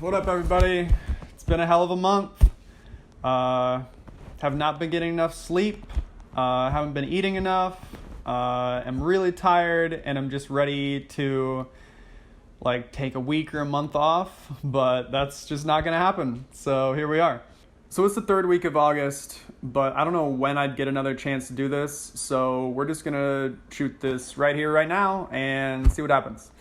What up, everybody? It's been a hell of a month. Have not been getting enough sleep. Haven't been eating enough. I'm really tired, and I'm just ready to take a week or a month off, but that's just not gonna happen. So here we are. So it's the third week of August, but I don't know when I'd get another chance to do this. So we're just gonna shoot this right here, right now, and see what happens.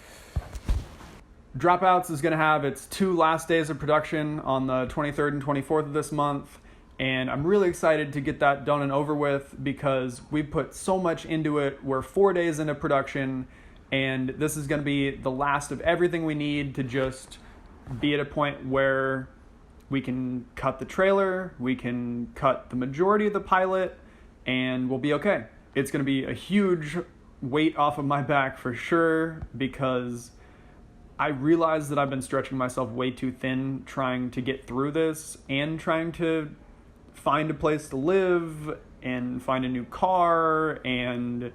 Dropouts is going to have its 2 last days of production on the 23rd and 24th of this month, and I'm really excited to get that done and over with because we put so much into it. We're 4 days into production, and this is going to be the last of everything we need to just be at a point where we can cut the trailer, we can cut the majority of the pilot, and we'll be okay. It's going to be a huge weight off of my back for sure because I realize that I've been stretching myself way too thin trying to get through this and trying to find a place to live and find a new car and,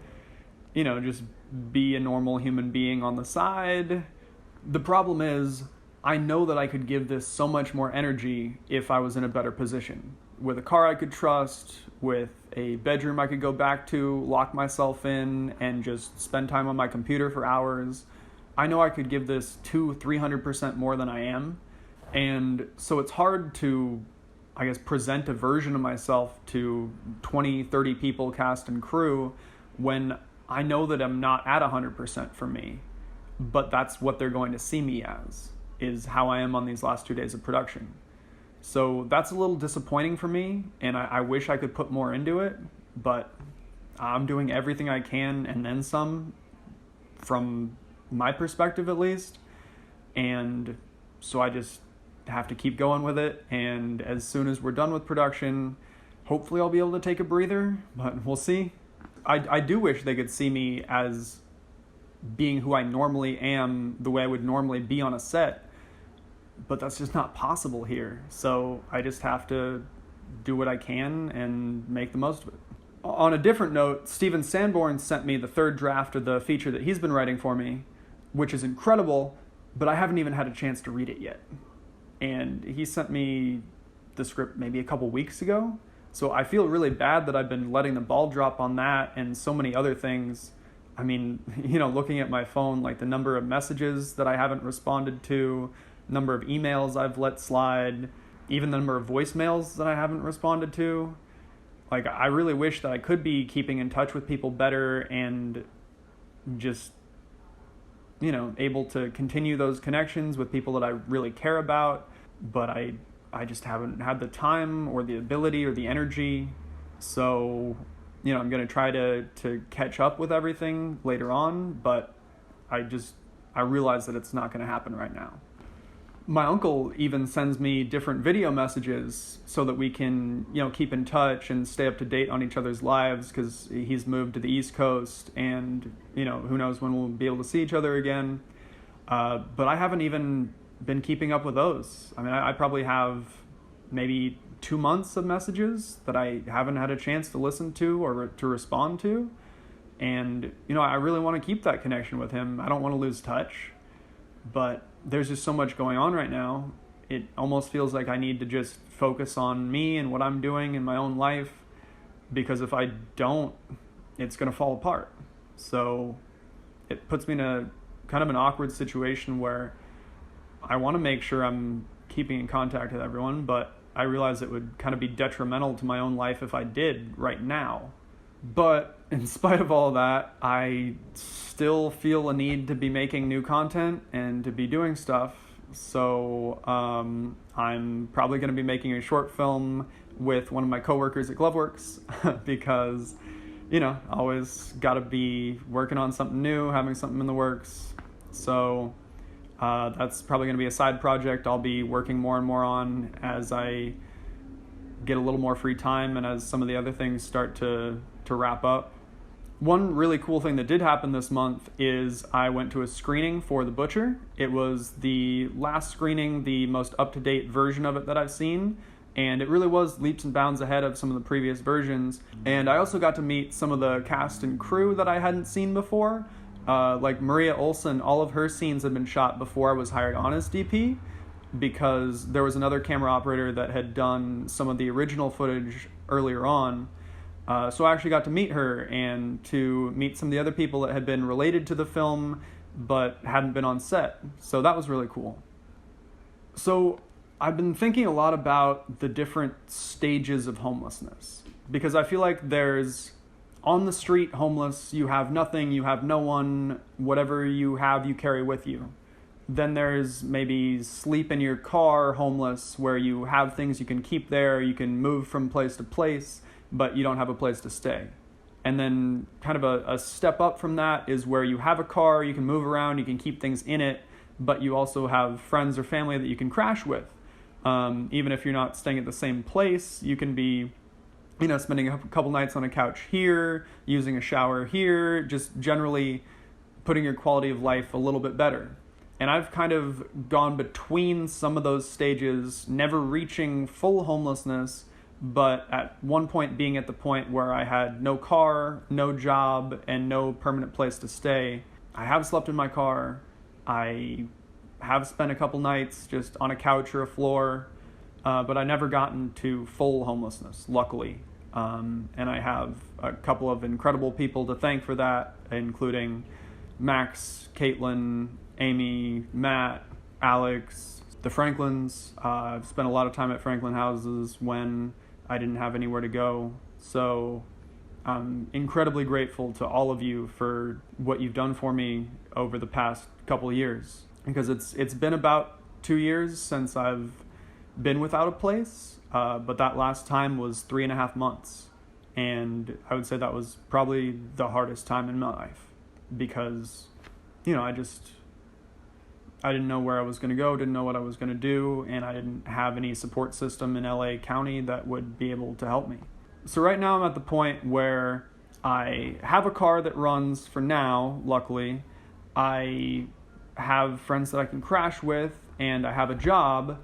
just be a normal human being on the side. The problem is, I know that I could give this so much more energy if I was in a better position. With a car I could trust, with a bedroom I could go back to, lock myself in, and just spend time on my computer for hours. I know I could give this 200-300% more than I am. And so it's hard to, present a version of myself to 20, 30 people, cast and crew, when I know that I'm not at 100% for me. But that's what they're going to see me as, is how I am on these last 2 days of production. So that's a little disappointing for me, and I wish I could put more into it, but I'm doing everything I can and then some, from my perspective at least, and so I just have to keep going with it. And as soon as we're done with production, hopefully I'll be able to take a breather, but we'll see. I do wish they could see me as being who I normally am, the way I would normally be on a set, but that's just not possible here. So I just have to do what I can and make the most of it. On a different note, Steven Sanborn sent me the 3rd draft of the feature that he's been writing for me, which is incredible, but I haven't even had a chance to read it yet. And he sent me the script maybe a couple weeks ago, so I feel really bad that I've been letting the ball drop on that and so many other things. I mean, looking at my phone, the number of messages that I haven't responded to, number of emails I've let slide, even the number of voicemails that I haven't responded to. I really wish that I could be keeping in touch with people better and just able to continue those connections with people that I really care about, but I just haven't had the time or the ability or the energy. So, I'm going to try to catch up with everything later on, but I realize that it's not going to happen right now. My uncle even sends me different video messages so that we can, keep in touch and stay up to date on each other's lives, because he's moved to the East Coast and, who knows when we'll be able to see each other again. But I haven't even been keeping up with those. I mean, I probably have maybe 2 months of messages that I haven't had a chance to listen to or to respond to. And, I really want to keep that connection with him. I don't want to lose touch, but there's just so much going on right now. It almost feels like I need to just focus on me and what I'm doing in my own life, because if I don't, it's going to fall apart. So it puts me in a kind of an awkward situation where I want to make sure I'm keeping in contact with everyone, but I realize it would kind of be detrimental to my own life if I did right now. But in spite of all that, I still feel a need to be making new content and to be doing stuff. So I'm probably going to be making a short film with one of my coworkers at Gloveworks because, always got to be working on something new, having something in the works. So that's probably going to be a side project I'll be working more and more on as I get a little more free time and as some of the other things start to wrap up. One really cool thing that did happen this month is I went to a screening for The Butcher. It was the last screening, the most up-to-date version of it that I've seen, and it really was leaps and bounds ahead of some of the previous versions. And I also got to meet some of the cast and crew that I hadn't seen before. Like Maria Olsen, all of her scenes had been shot before I was hired on as DP, because there was another camera operator that had done some of the original footage earlier on. So I actually got to meet her and to meet some of the other people that had been related to the film but hadn't been on set. So that was really cool. So I've been thinking a lot about the different stages of homelessness, because I feel like there's on the street homeless, you have nothing, you have no one, whatever you have, you carry with you. Then there's maybe sleep in your car homeless, where you have things you can keep there, you can move from place to place, but you don't have a place to stay. And then kind of a step up from that is where you have a car, you can move around, you can keep things in it, but you also have friends or family that you can crash with. Even if you're not staying at the same place, you can be, spending a couple nights on a couch here, using a shower here, just generally putting your quality of life a little bit better. And I've kind of gone between some of those stages, never reaching full homelessness, but at one point being at the point where I had no car, no job, and no permanent place to stay. I have slept in my car. I have spent a couple nights just on a couch or a floor, but I never gotten to full homelessness, luckily. And I have a couple of incredible people to thank for that, including Max, Caitlin, Amy, Matt, Alex, the Franklins. I've spent a lot of time at Franklin houses when I didn't have anywhere to go. So I'm incredibly grateful to all of you for what you've done for me over the past couple of years, because it's been about 2 years since I've been without a place, but that last time was 3.5 months, and I would say that was probably the hardest time in my life, because I didn't know where I was going to go, didn't know what I was going to do, and I didn't have any support system in LA County that would be able to help me. So right now I'm at the point where I have a car that runs for now, luckily. I have friends that I can crash with, and I have a job.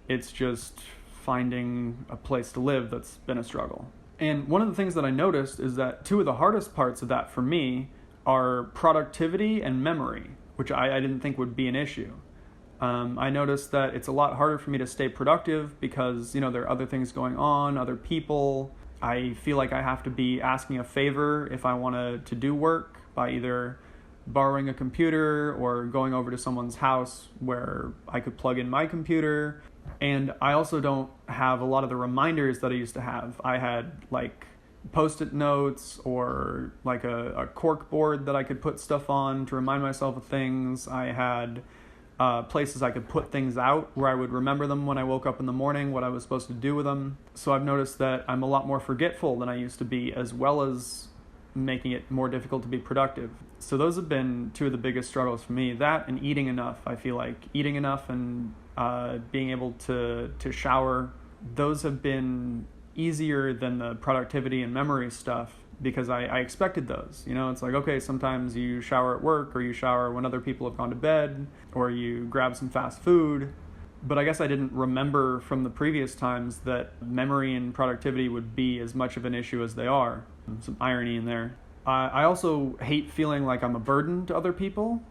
It's just finding a place to live that's been a struggle. And one of the things that I noticed is that two of the hardest parts of that for me are productivity and memory, which I didn't think would be an issue. I noticed that it's a lot harder for me to stay productive because, there are other things going on, other people. I feel like I have to be asking a favor if I want to do work by either borrowing a computer or going over to someone's house where I could plug in my computer. And I also don't have a lot of the reminders that I used to have. I had Post-it notes or a cork board that I could put stuff on to remind myself of things. I had places I could put things out where I would remember them when I woke up in the morning, what I was supposed to do with them. So I've noticed that I'm a lot more forgetful than I used to be, as well as making it more difficult to be productive. So those have been two of the biggest struggles for me. That and eating enough. I feel like eating enough and being able to shower, those have been easier than the productivity and memory stuff, because I expected those. It's like, okay, sometimes you shower at work, or you shower when other people have gone to bed, or you grab some fast food. But I guess I didn't remember from the previous times that memory and productivity would be as much of an issue as they are. Some irony in there. I also hate feeling like I'm a burden to other people,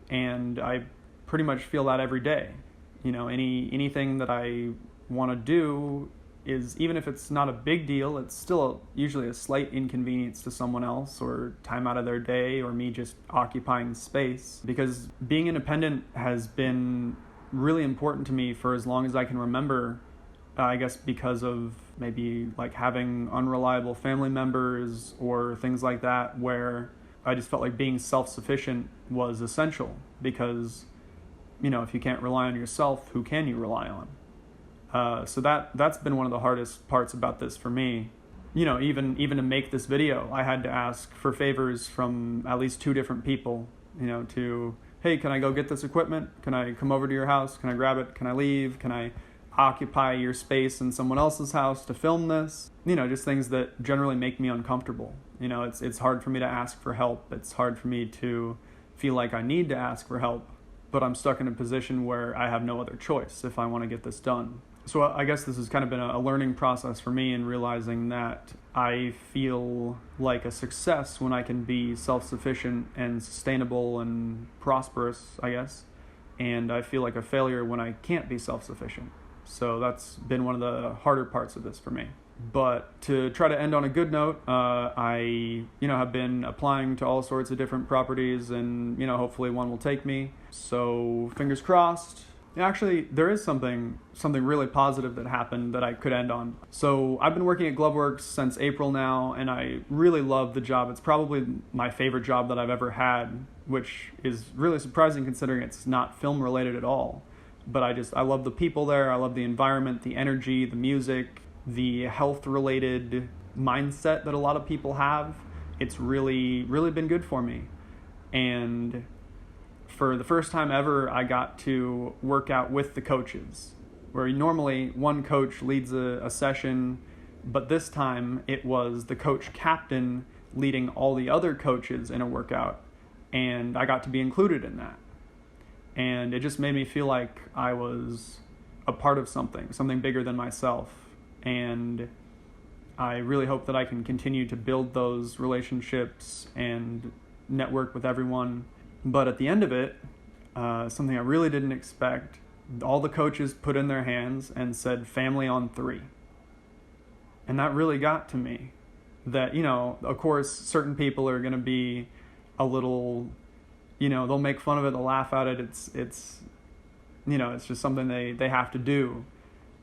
and I pretty much feel that every day. Anything that I want to do is, even if it's not a big deal, it's still usually a slight inconvenience to someone else, or time out of their day, or me just occupying space. Because being independent has been really important to me for as long as I can remember, I guess because of maybe having unreliable family members or things like that, where I just felt like being self-sufficient was essential, because if you can't rely on yourself, who can you rely on? So that's been one of the hardest parts about this for me. Even to make this video, I had to ask for favors from at least 2 different people, hey, can I go get this equipment? Can I come over to your house? Can I grab it? Can I leave? Can I occupy your space in someone else's house to film this? Just things that generally make me uncomfortable. It's hard for me to ask for help. It's hard for me to feel like I need to ask for help, but I'm stuck in a position where I have no other choice if I want to get this done. So I guess this has kind of been a learning process for me, in realizing that I feel like a success when I can be self-sufficient and sustainable and prosperous, I guess. and I feel like a failure when I can't be self-sufficient. So that's been one of the harder parts of this for me. But to try to end on a good note, I have been applying to all sorts of different properties, and hopefully one will take me. So fingers crossed. Actually, there is something really positive that happened that I could end on. So I've been working at Gloveworks since April now, and I really love the job. It's probably my favorite job that I've ever had, which is really surprising considering it's not film related at all. But I love the people there. I love the environment, the energy, the music, the health related mindset that a lot of people have. It's really, really been good for me. And for the first time ever, I got to work out with the coaches, where normally one coach leads a session, but this time it was the coach captain leading all the other coaches in a workout, and I got to be included in that. And it just made me feel like I was a part of something bigger than myself. And I really hope that I can continue to build those relationships and network with everyone. But at the end of it, something I really didn't expect, all the coaches put in their hands and said family on 3. And that really got to me. That, of course, certain people are going to be a little, they'll make fun of it, they'll laugh at it. It's just something they have to do.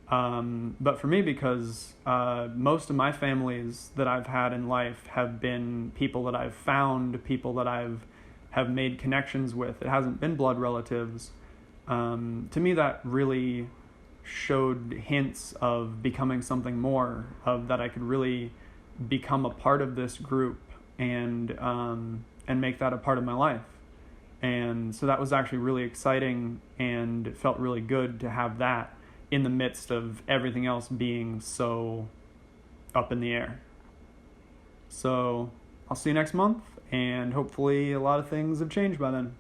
But for me, because most of my families that I've had in life have been people that I've found, people that have made connections with. It hasn't been blood relatives. To me, that really showed hints of becoming something more, of that I could really become a part of this group and make that a part of my life. And so that was actually really exciting, and it felt really good to have that in the midst of everything else being so up in the air. So I'll see you next month, and hopefully a lot of things have changed by then.